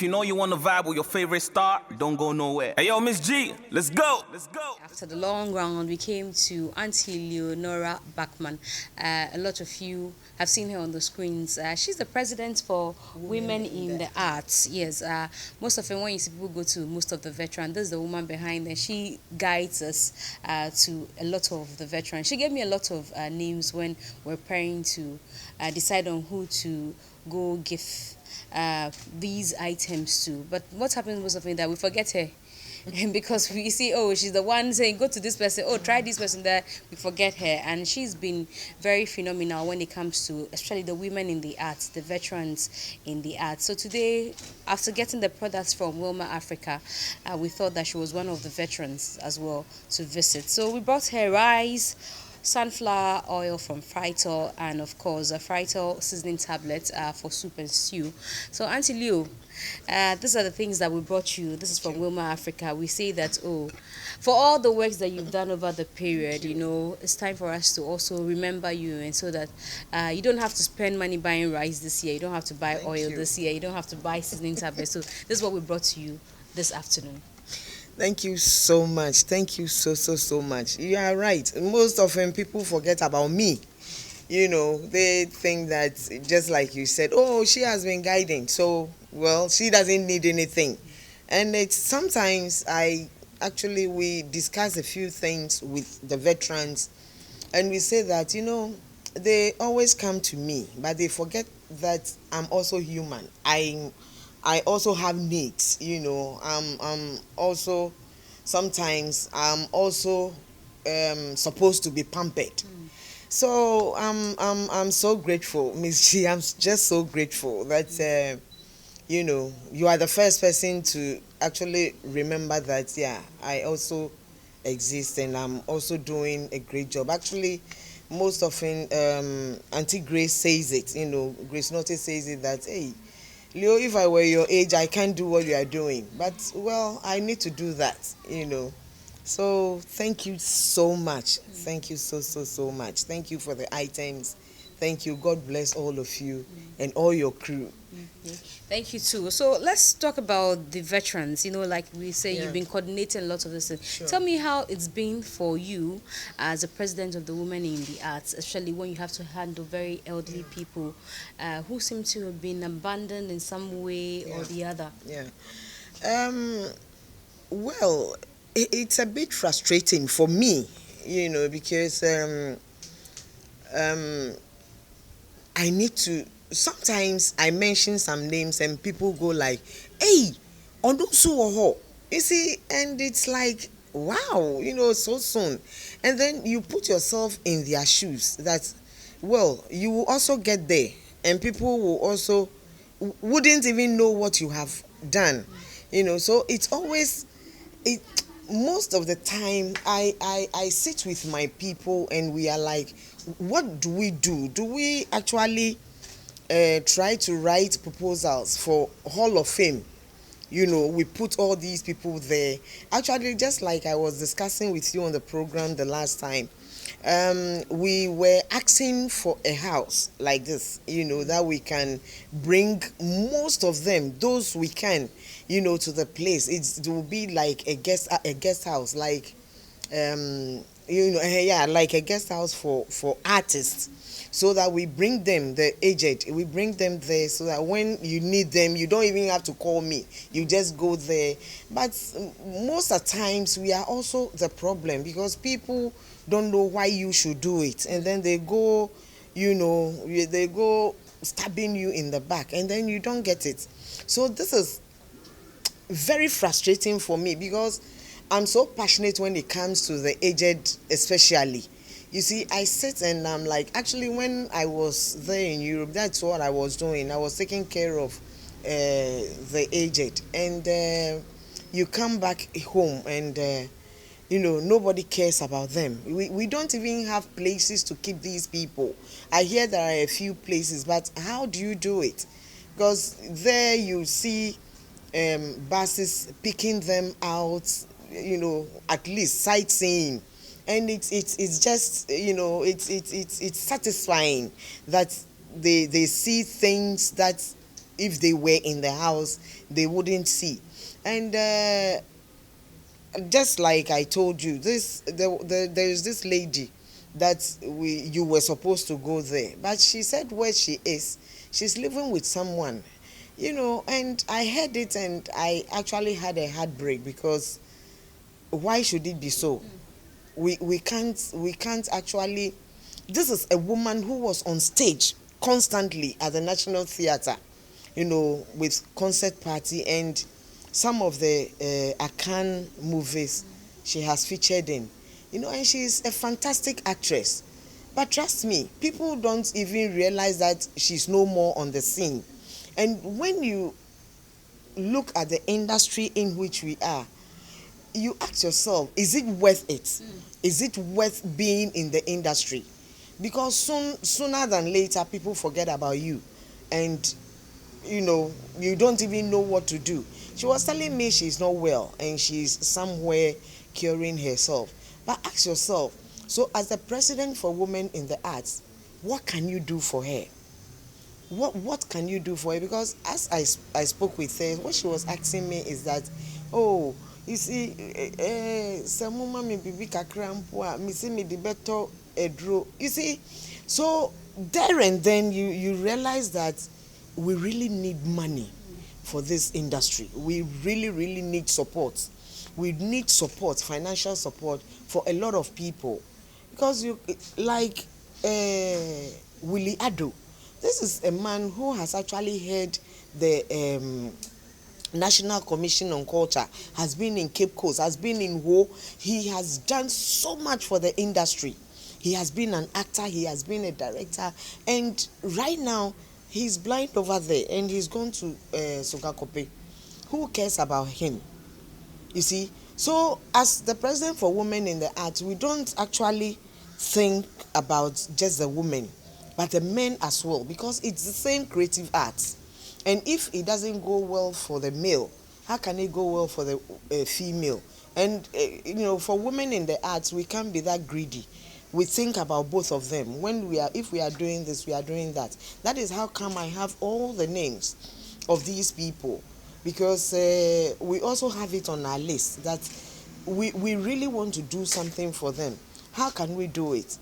If you know you want to vibe with your favorite star, don't go nowhere. Hey, yo, Miss G, let's go. Let's go. After the long round, we came to Auntie Leonora Bachman. A lot of you have seen her on the screens. She's the president for Women in the Arts. Yes, most of them, when you see people go to most of the veterans, this is the woman behind them. She guides us to a lot of the veterans. She gave me a lot of names when we're preparing to decide on who to go give these items to. But what happens most often that we forget her. Because we see, oh, she's the one saying, go to this person, oh, try this person, that we forget her. And she's been very phenomenal when it comes to, especially the women in the arts, the veterans in the arts. So today, after getting the products from Wilma Africa, we thought that she was one of the veterans as well to visit. So we brought her rice, sunflower oil from Frital, and of course a Frital seasoning tablet for soup and stew. So Auntie Leo, these are the things that we brought you. This is from Wilma Africa. We say that, oh, for all the works that you've done over the period, you know, it's time for us to also remember you, and so that you don't have to spend money buying rice this year, you don't have to buy oil this year, you don't have to buy seasoning tablets. So this is what we brought to you this afternoon. Thank you so much. Thank you so much. You are right. Most often people forget about me. You know, they think that, just like you said, oh, she has been guiding, so, well, she doesn't need anything. And it's sometimes we discuss a few things with the veterans, and we say that, you know, they always come to me, but they forget that I'm also human. I also have needs, you know. I'm also, sometimes I'm also supposed to be pampered. So I'm so grateful, Miss G. I'm just so grateful that you know, you are the first person to actually remember that. Yeah, I also exist, and I'm also doing a great job. Actually, most often Auntie Grace says it. You know, Grace Notice says it that, hey, Leo, if I were your age, I can't do what you are doing. But, well, I need to do that, you know. So thank you so much. Thank you so much. Thank you for the items. Thank you. God bless all of you and all your crew. Thank you too. So let's talk about the veterans. You know, like we say, Yeah. you've been coordinating lots of this. Sure. Tell me how it's been for you as a president of the Women in the Arts, especially when you have to handle very elderly people who seem to have been abandoned in some way or the other. Yeah. Well, it's a bit frustrating for me, you know, because I need to. Sometimes I mention some names and people go like, "Hey, Onusu." You see, and it's like, wow, you know, so soon. And then you put yourself in their shoes. That, well, you will also get there, and people will also wouldn't even know what you have done, you know. So it's always it. Most of the time, I sit with my people and we are like, what do we do? Do we actually try to write proposals for Hall of Fame? You know, we put all these people there. Actually, just like I was discussing with you on the program the last time, we were asking for a house like this, you know, that we can bring most of them, those we can, you know, to the place. It will be like a guest house, like you know, yeah, like a guest house for artists, so that we bring them, the aged, we bring them there, so that when you need them, you don't even have to call me, you just go there. But most of the times we are also the problem, because people don't know why you should do it, and then they go, you know, they go stabbing you in the back, and then you don't get it. So this is very frustrating for me, because I'm so passionate when it comes to the aged, especially. You see, I sit and I'm like, actually, when I was there in Europe, that's what I was doing. I was taking care of the aged. And you come back home and, you know, nobody cares about them. We don't even have places to keep these people. I hear there are a few places, but how do you do it? Because there you see buses picking them out, you know, at least sightseeing, and it's just, you know, it's satisfying that they see things that if they were in the house, they wouldn't see. And just like I told you, there's this lady that you were supposed to go there, but she said where she is, she's living with someone, and I heard it, and I actually had a heartbreak, because why should it be so? We can't actually. This is a woman who was on stage constantly at the National Theatre, with concert party and some of the Akan movies she has featured in, and she's a fantastic actress. But trust me, people don't even realize that she's no more on the scene. And when you look at the industry in which we are, you ask yourself, is it worth it? Is it worth being in the industry? Because sooner than later, people forget about you, and you don't even know what to do. She was telling me she's not well and she's somewhere curing herself. But ask yourself, so as the president for Women in the Arts, what can you do for her? What can you do for her? Because as I spoke with her, what she was asking me is that, oh, you see, some woman may be kakra me see me the better edro. You see, so there and then you realize that we really need money for this industry. We really need support. We need support, financial support for a lot of people, because you like Willie Ado. This is a man who has actually heard the National Commission on Culture, has been in Cape Coast, has been in Ho. He has done so much for the industry. He has been an actor, he has been a director, and right now he's blind over there and he's gone to Sogakope. Who cares about him? You see? So as the president for Women in the Arts, we don't actually think about just the women, but the men as well, because it's the same creative arts. And if it doesn't go well for the male, how can it go well for the female? And for women in the arts, we can't be that greedy. We think about both of them. If we are doing this, we are doing that. That is how come I have all the names of these people, because we also have it on our list that we really want to do something for them. How can we do it?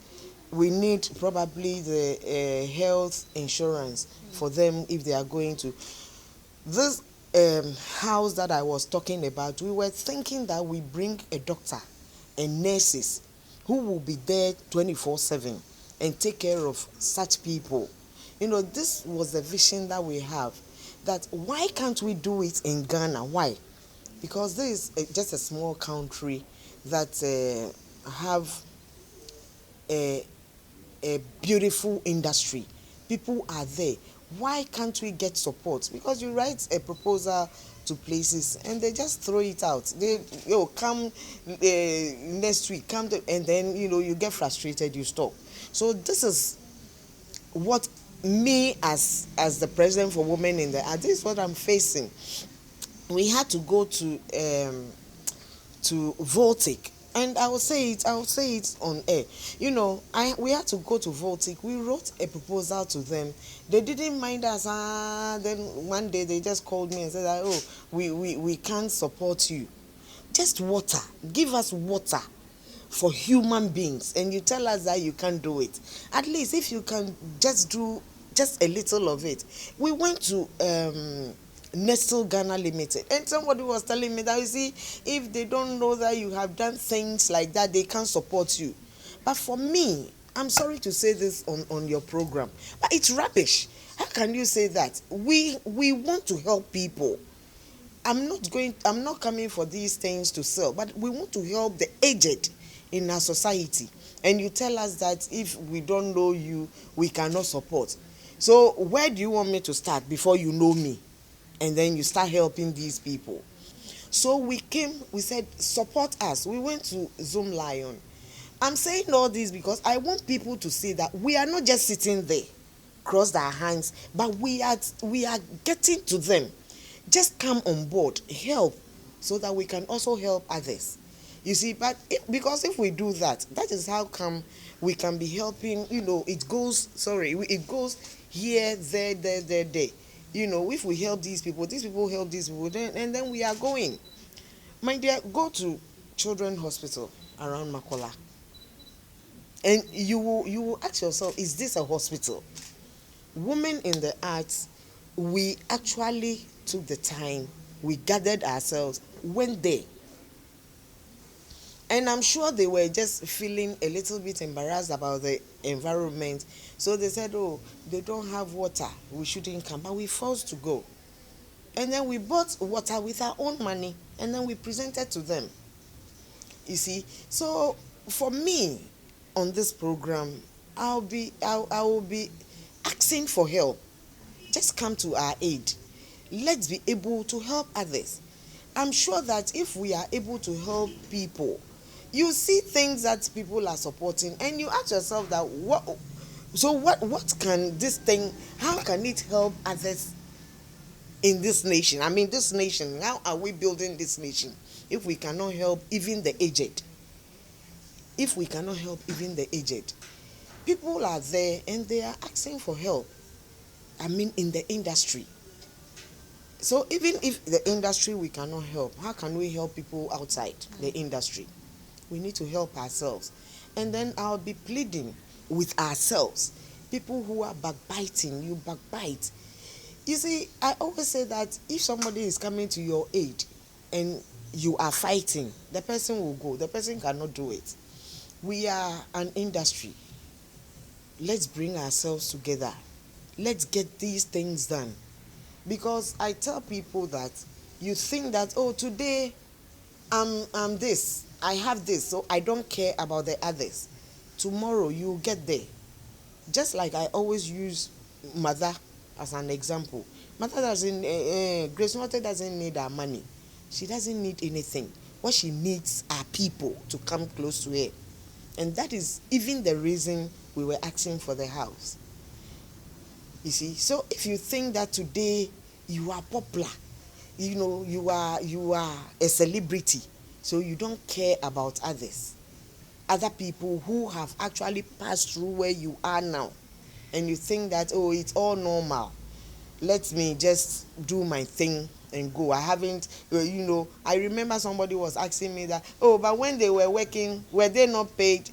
We need probably the health insurance for them if they are going to this house that I was talking about. We were thinking that we bring a doctor and nurses who will be there 24/7 and take care of such people. This was the vision that we have. That why can't we do it in Ghana? Why? Because this is just a small country that have a beautiful industry. People are there. Why can't we get support? Because you write a proposal to places and they just throw it out. They come next week, and then you get frustrated, you stop. So this is what me as the president for Women in the Arts, this is what I'm facing. We had to go to Voltic. And I will say it on air. We had to go to Voltic. We wrote a proposal to them. They didn't mind us. Then one day they just called me and said, oh, we can't support you. Just water. Give us water for human beings. And you tell us that you can't do it. At least if you can just do just a little of it. We went to Nestle Ghana Limited, and somebody was telling me that, you see, if they don't know that you have done things like that, they can't support you. But for me, I'm sorry to say this on your program, but it's rubbish. How can you say that? We want to help people. I'm not coming for these things to sell, but we want to help the aged in our society. And you tell us that if we don't know you, we cannot support. So where do you want me to start before you know me? And then you start helping these people. So we said, support us. We went to Zoom Lion. I'm saying all this because I want people to see that we are not just sitting there, crossed our hands, but we are getting to them. Just come on board, help, so that we can also help others. You see, but because if we do that, that is how come we can be helping. It goes here, there. If we help these people help these people, and then we are going. My dear, go to children's hospital around Makola, and you will ask yourself, is this a hospital? Women in the arts, we actually took the time, we gathered ourselves, went there. And I'm sure they were just feeling a little bit embarrassed about the environment. So they said, oh, they don't have water, we shouldn't come. But we forced to go. And then we bought water with our own money, and then we presented to them. You see, so for me, on this program, I will be asking for help. Just come to our aid. Let's be able to help others. I'm sure that if we are able to help people, you see things that people are supporting, and you ask yourself that what can this thing, how can it help others in this nation? I mean, this nation, how are we building this nation if we cannot help even the aged? If we cannot help even the aged, people are there and they are asking for help. I mean, in the industry. So even if the industry we cannot help, how can we help people outside the industry? We need to help ourselves. And then I'll be pleading with ourselves. People who are backbiting, you backbite. You see, I always say that if somebody is coming to your aid and you are fighting, the person will go. The person cannot do it. We are an industry. Let's bring ourselves together. Let's get these things done. Because I tell people that you think that, oh, today I'm this, I have this, so I don't care about the others. Tomorrow you get there. Just like I always use mother as an example. Mother doesn't, Grace Mother doesn't need our money. She doesn't need anything. What she needs are people to come close to her. And that is even the reason we were asking for the house. You see, so if you think that today you are popular, you are a celebrity, so you don't care about others, other people who have actually passed through where you are now, and you think that, oh, it's all normal, let me just do my thing and go. I haven't, I remember somebody was asking me that, oh, but when they were working, were they not paid?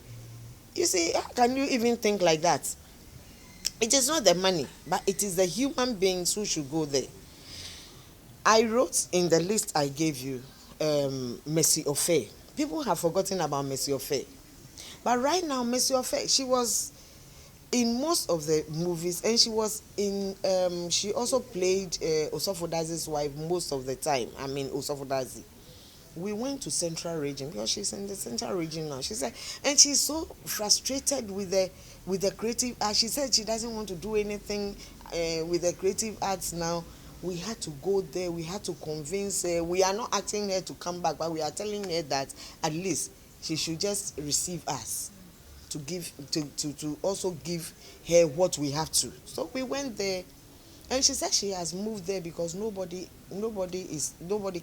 You see, how can you even think like that? It is not the money, but it is the human beings who should go there. I wrote in the list I gave you, Mercy Ofe. People have forgotten about Mercy Ofe. But right now, Mercy Ofe, she was in most of the movies, and she was in, she also played Osofodazi's wife most of the time. I mean, Osofodazi. We went to Central Region because she's in the Central Region now. She said, and she's so frustrated with the creative arts. She said she doesn't want to do anything with the creative arts now. We had to go there. We had to convince her. We are not asking her to come back, but we are telling her that at least she should just receive us to give to also give her what we have to. So we went there, and she said she has moved there because nobody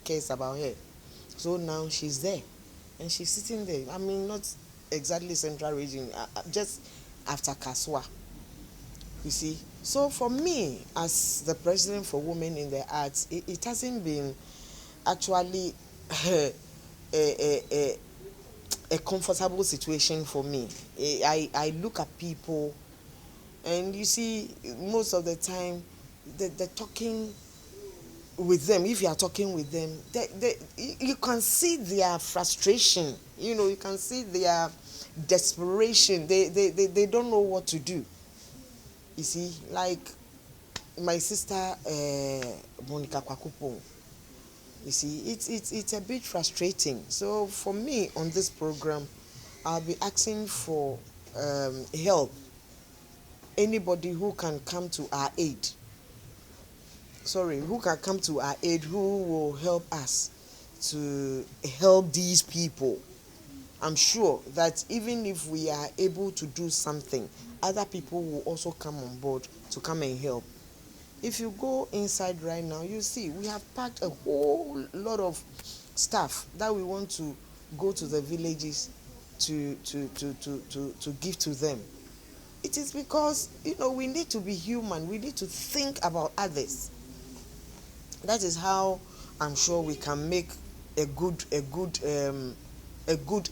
cares about her. So now she's there, and she's sitting there. I mean, not exactly Central Region, just after Kaswa. You see, so for me, as the president for Women in the Arts, it hasn't been actually a comfortable situation for me. I look at people, and you see, most of the time, the talking with them, if you are talking with them, you can see their frustration, you can see their desperation. They don't know what to do. You see, like my sister Monica Kwakupo, you see, it's a bit frustrating. So for me on this program, I'll be asking for help. Anybody who can come to our aid, who can come to our aid, who will help us to help these people. I'm sure that even if we are able to do something, other people will also come on board to come and help. If you go inside right now, you see we have packed a whole lot of stuff that we want to go to the villages to give to them. It is because we need to be human. We need to think about others. That is how I'm sure we can make a good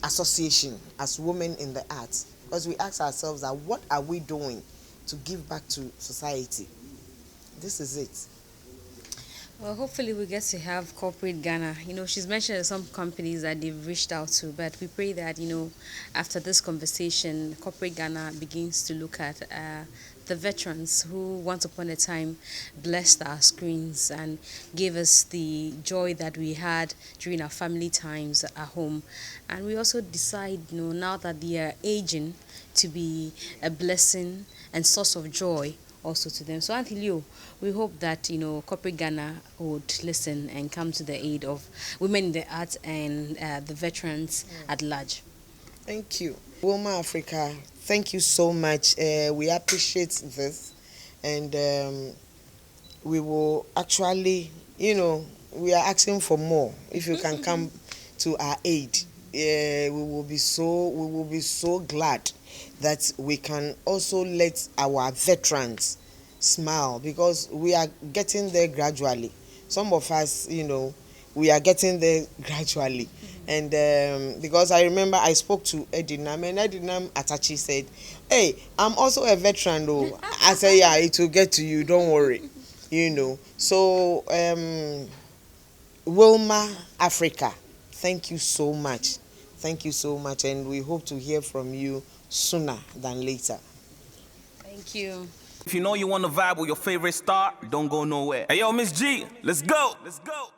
association as women in the arts, because we ask ourselves that what are we doing to give back to society? This is it. Well, hopefully we get to have corporate Ghana. She's mentioned some companies that they've reached out to, but we pray that, after this conversation, corporate Ghana begins to look at the veterans who once upon a time blessed our screens and gave us the joy that we had during our family times at home. And we also decide, now that they are aging, to be a blessing and source of joy also to them. So, Auntie Leo, we hope that corporate Ghana would listen and come to the aid of women in the arts and the veterans at large. Thank you. Wilma Africa, thank you so much. We appreciate this, and we will actually, we are asking for more. If you can come to our aid, we will be so glad that we can also let our veterans smile, because we are getting there gradually. Some of us, we are getting there gradually. And because I remember I spoke to Edinam, and Edinam Atachi said, "Hey, I'm also a veteran though." I said, "Yeah, it will get to you, don't worry." So Wilma Africa, thank you so much. Thank you so much, and we hope to hear from you sooner than later. Thank you. If you know you want to vibe with your favorite star, don't go nowhere. Hey, yo, Miss G, let's go. Let's go.